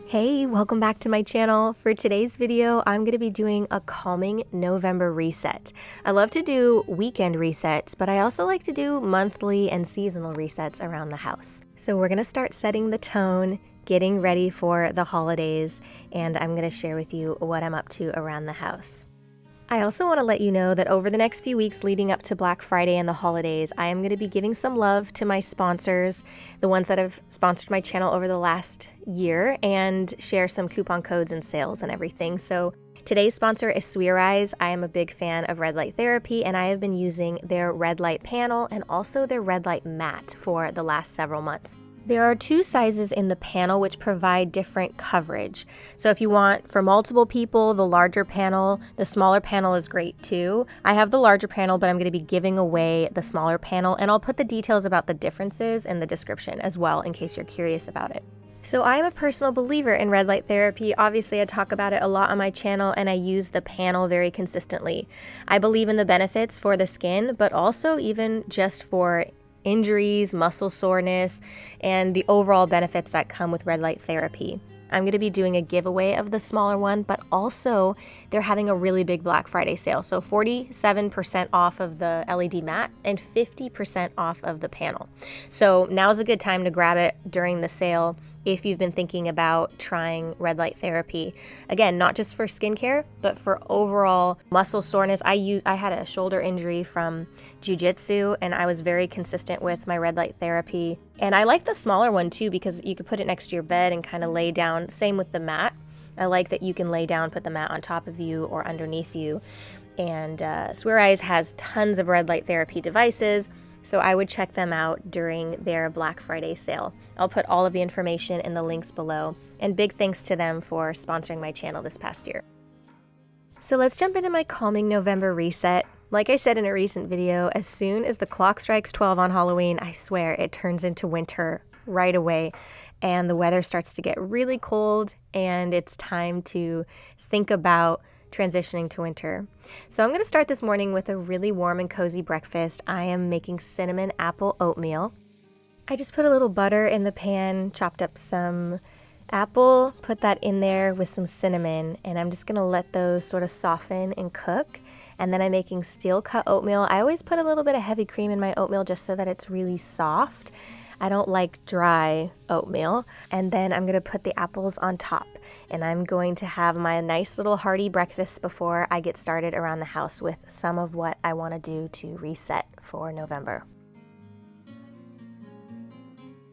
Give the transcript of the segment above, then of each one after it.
Hey, welcome back to my channel. For today's video, I'm going to be doing a calming November reset. I love to do weekend resets, but I also like to do monthly and seasonal resets around the house. So we're going to start setting the tone, getting ready for the holidays, and I'm going to share with you what I'm up to around the house. I also want to let you know that over the next few weeks leading up to Black Friday and the holidays, I am going to be giving some love to my sponsors, the ones that have sponsored my channel over the last year, and share some coupon codes and sales and everything. So today's sponsor is SWIRISE. I am a big fan of red light therapy, and I have been using their red light panel and also their red light mat for the last several months. There are two sizes in the panel which provide different coverage. So if you want for multiple people, the larger panel, the smaller panel is great too. I have the larger panel, but I'm going to be giving away the smaller panel, and I'll put the details about the differences in the description as well in case you're curious about it. So I am a personal believer in red light therapy. Obviously, I talk about it a lot on my channel, and I use the panel very consistently. I believe in the benefits for the skin, but also even just for injuries, muscle soreness, and the overall benefits that come with red light therapy. I'm going to be doing a giveaway of the smaller one, but also they're having a really big Black Friday sale. So 47% off of the LED mat and 50% off of the panel. So now's a good time to grab it during the sale if you've been thinking about trying red light therapy. Again, not just for skincare, but for overall muscle soreness. I had a shoulder injury from jiu-jitsu, and I was very consistent with my red light therapy. And I like the smaller one too because you could put it next to your bed and kind of lay down. Same with the mat. I like that you can lay down, put the mat on top of you or underneath you. And SWIRISE has tons of red light therapy devices, so I would check them out during their Black Friday sale. I'll put all of the information in the links below, and big thanks to them for sponsoring my channel this past year. So let's jump into my calming November reset. Like I said in a recent video, as soon as the clock strikes 12 on Halloween, I swear it turns into winter right away, and the weather starts to get really cold, and it's time to think about transitioning to winter. So I'm going to start this morning with a really warm and cozy breakfast. I am making cinnamon apple oatmeal. I just put a little butter in the pan, chopped up some apple, put that in there with some cinnamon, and I'm just going to let those sort of soften and cook. And then I'm making steel cut oatmeal. I always put a little bit of heavy cream in my oatmeal just so that it's really soft. I don't like dry oatmeal. And then I'm going to put the apples on top. And I'm going to have my nice little hearty breakfast before I get started around the house with some of what I want to do to reset for November.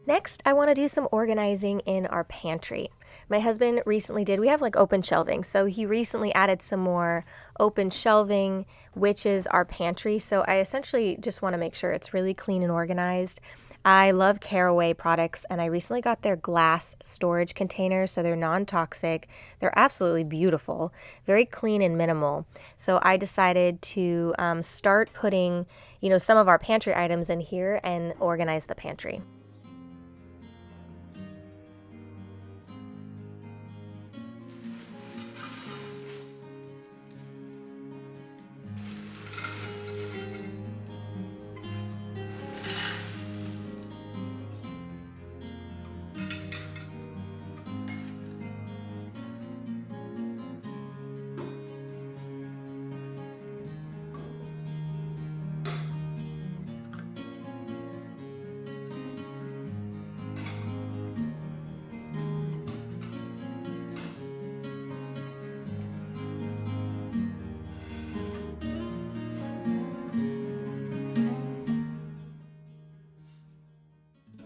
Next, I want to do some organizing in our pantry. My husband recently we have like open shelving, so he recently added some more open shelving, which is our pantry. So I essentially just want to make sure it's really clean and organized. I love Caraway products, and I recently got their glass storage containers, so they're non-toxic. They're absolutely beautiful, very clean and minimal. So I decided to start putting, some of our pantry items in here and organize the pantry.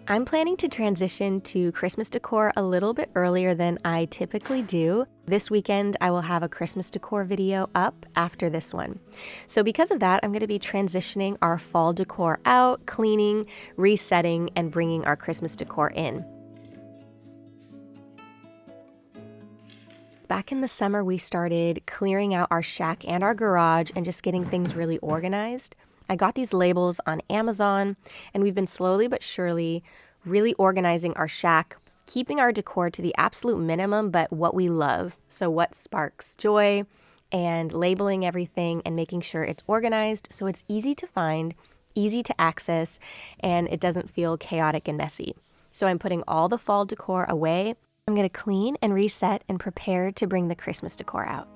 I'm planning to transition to Christmas decor a little bit earlier than I typically do. This weekend, I will have a Christmas decor video up after this one. So because of that, I'm going to be transitioning our fall decor out, cleaning, resetting, and bringing our Christmas decor in. Back in the summer, we started clearing out our shack and our garage and just getting things really organized. I got these labels on Amazon, and we've been slowly but surely really organizing our shack, keeping our decor to the absolute minimum, but what we love. So what sparks joy, and labeling everything and making sure it's organized so it's easy to find, easy to access, and it doesn't feel chaotic and messy. So I'm putting all the fall decor away. I'm gonna clean and reset and prepare to bring the Christmas decor out.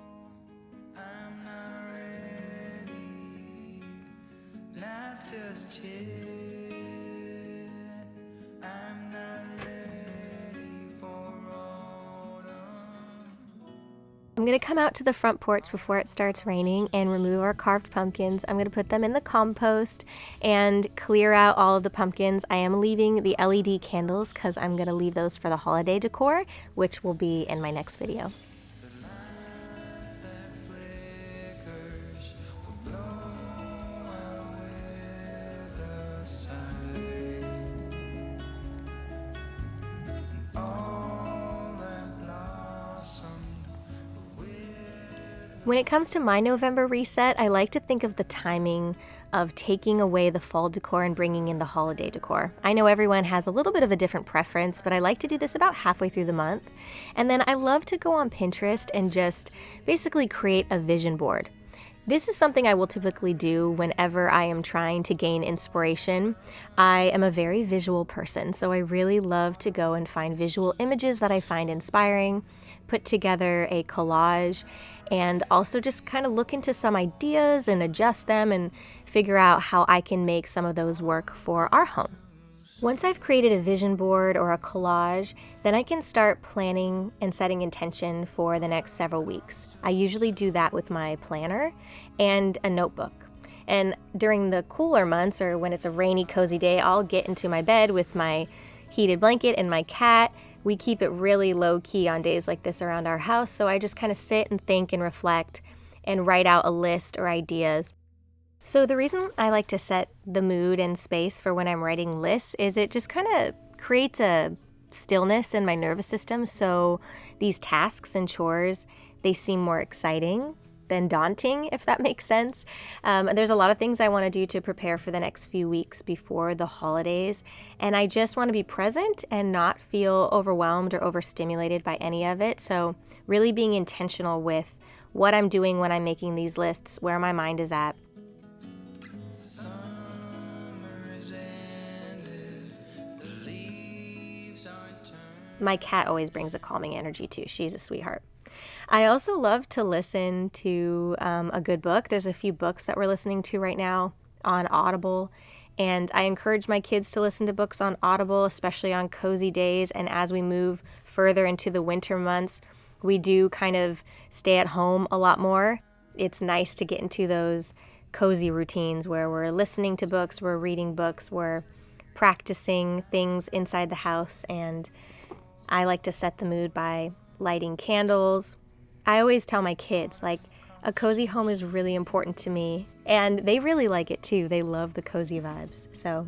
I'm gonna come out to the front porch before it starts raining and remove our carved pumpkins. I'm gonna put them in the compost and clear out all of the pumpkins. I am leaving the LED candles because I'm gonna leave those for the holiday decor, which will be in my next video. When it comes to my November reset, I like to think of the timing of taking away the fall decor and bringing in the holiday decor. I know everyone has a little bit of a different preference, but I like to do this about halfway through the month. And then I love to go on Pinterest and just basically create a vision board. This is something I will typically do whenever I am trying to gain inspiration. I am a very visual person, so I really love to go and find visual images that I find inspiring, put together a collage, and also just kind of look into some ideas and adjust them and figure out how I can make some of those work for our home. Once I've created a vision board or a collage, then I can start planning and setting intention for the next several weeks. I usually do that with my planner and a notebook. And during the cooler months, or when it's a rainy, cozy day, I'll get into my bed with my heated blanket and my cat. We keep it really low key on days like this around our house, so I just kind of sit and think and reflect and write out a list or ideas. So the reason I like to set the mood and space for when I'm writing lists is it just kind of creates a stillness in my nervous system, so these tasks and chores, they seem more exciting than daunting, if that makes sense. There's a lot of things I want to do to prepare for the next few weeks before the holidays, and I just want to be present and not feel overwhelmed or overstimulated by any of it. So really being intentional with what I'm doing when I'm making these lists, where my mind is at. My cat always brings a calming energy too. She's a sweetheart. I also love to listen to a good book. There's a few books that we're listening to right now on Audible, and I encourage my kids to listen to books on Audible, especially on cozy days. And as we move further into the winter months, we do kind of stay at home a lot more. It's nice to get into those cozy routines where we're listening to books, we're reading books, we're practicing things inside the house, and I like to set the mood by lighting candles. I always tell my kids, like, a cozy home is really important to me, and they really like it too. They love the cozy vibes. So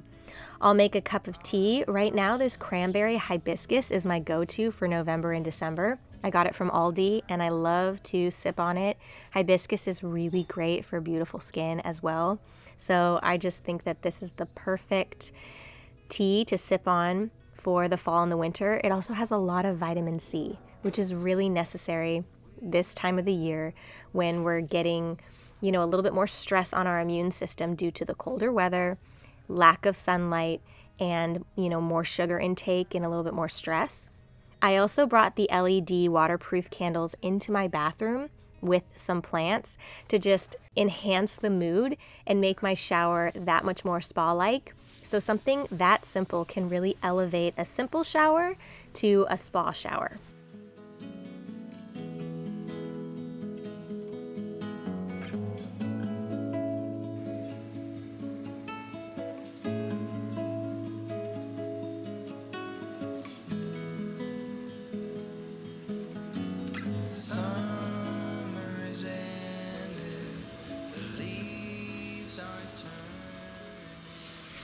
I'll make a cup of tea. Right now, this cranberry hibiscus is my go-to for November and December. I got it from Aldi, and I love to sip on it. Hibiscus is really great for beautiful skin as well. So I just think that this is the perfect tea to sip on for the fall and the winter. It also has a lot of vitamin C, which is really necessary this time of the year when we're getting, a little bit more stress on our immune system due to the colder weather, lack of sunlight, and, more sugar intake and a little bit more stress. I also brought the LED waterproof candles into my bathroom with some plants to just enhance the mood and make my shower that much more spa-like. So something that simple can really elevate a simple shower to a spa shower.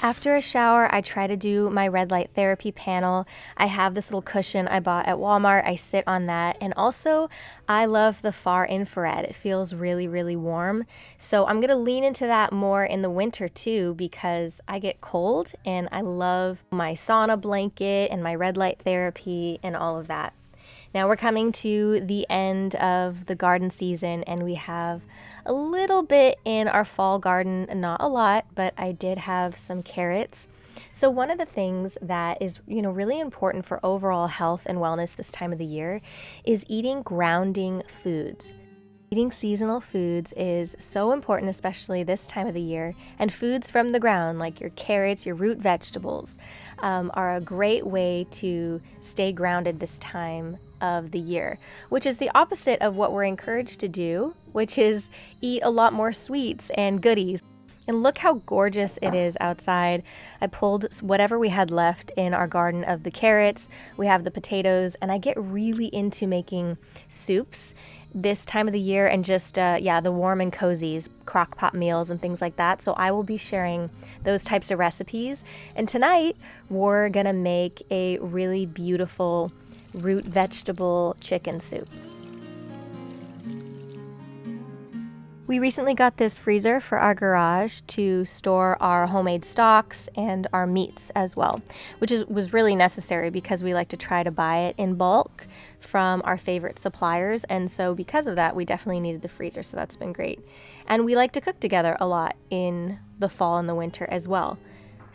After a shower, I try to do my red light therapy panel. I have this little cushion I bought at Walmart. I sit on that. And also, I love the far infrared. It feels really, really warm. So I'm going to lean into that more in the winter too, because I get cold and I love my sauna blanket and my red light therapy and all of that. Now we're coming to the end of the garden season, and we have a little bit in our fall garden, not a lot, but I did have some carrots So one of the things that is, really important for overall health and wellness this time of the year is eating grounding foods. Eating seasonal foods is so important, especially this time of the year, and foods from the ground like your carrots, your root vegetables, are a great way to stay grounded this time of the year, which is the opposite of what we're encouraged to do, which is eat a lot more sweets and goodies. And look how gorgeous it is outside. I pulled whatever we had left in our garden of the carrots. We have the potatoes, and I get really into making soups this time of the year, and just the warm and cozies, crock pot meals and things like that. So I will be sharing those types of recipes. And tonight we're gonna make a really beautiful root vegetable chicken soup. We recently got this freezer for our garage to store our homemade stocks and our meats as well, which was really necessary because we like to try to buy it in bulk from our favorite suppliers. And so because of that, we definitely needed the freezer. So that's been great. And we like to cook together a lot in the fall and the winter as well.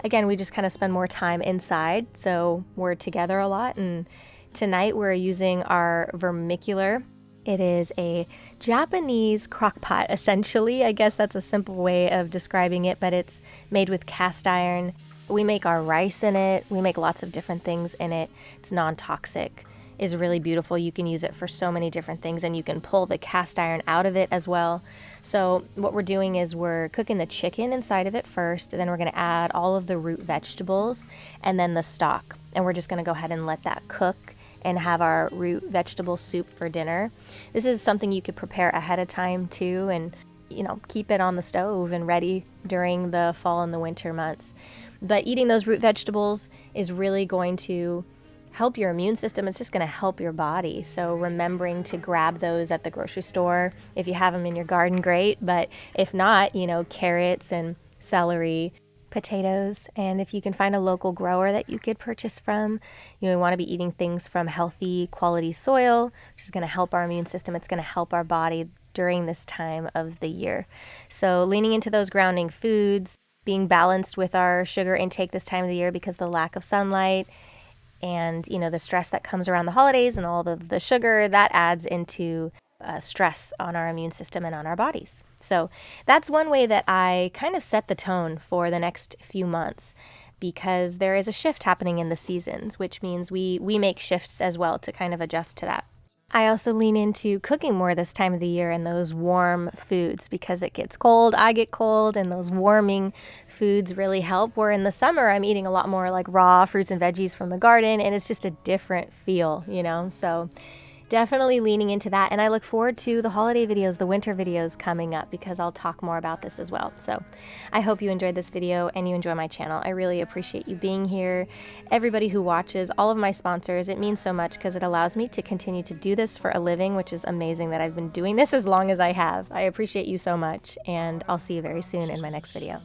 Again, we just kind of spend more time inside, so we're together a lot. And tonight we're using our Vermicular. It is a Japanese crock pot, essentially. I guess that's a simple way of describing it, but it's made with cast iron. We make our rice in it. We make lots of different things in it. It's non-toxic. It's really beautiful. You can use it for so many different things, and you can pull the cast iron out of it as well. So what we're doing is we're cooking the chicken inside of it first, and then we're going to add all of the root vegetables and then the stock. And we're just going to go ahead and let that cook and have our root vegetable soup for dinner. This is something you could prepare ahead of time too, and keep it on the stove and ready during the fall and the winter months. But eating those root vegetables is really going to help your immune system. It's just going to help your body. So remembering to grab those at the grocery store. If you have them in your garden, great. But if not, carrots and celery, potatoes, and if you can find a local grower that you could purchase from, you want to be eating things from healthy quality soil, which is going to help our immune system. It's going to help our body during this time of the year. So leaning into those grounding foods, being balanced with our sugar intake this time of the year because the lack of sunlight and the stress that comes around the holidays and all the sugar that adds into stress on our immune system and on our bodies. So that's one way that I kind of set the tone for the next few months, because there is a shift happening in the seasons, which means we make shifts as well to kind of adjust to that. I also lean into cooking more this time of the year and those warm foods because it gets cold, I get cold, and those warming foods really help. Where in the summer, I'm eating a lot more like raw fruits and veggies from the garden, and it's just a different feel, So definitely leaning into that. And I look forward to the holiday videos, the winter videos coming up, because I'll talk more about this as well. So I hope you enjoyed this video and you enjoy my channel. I really appreciate you being here. Everybody who watches, all of my sponsors, it means so much because it allows me to continue to do this for a living, which is amazing that I've been doing this as long as I have. I appreciate you so much, and I'll see you very soon in my next video.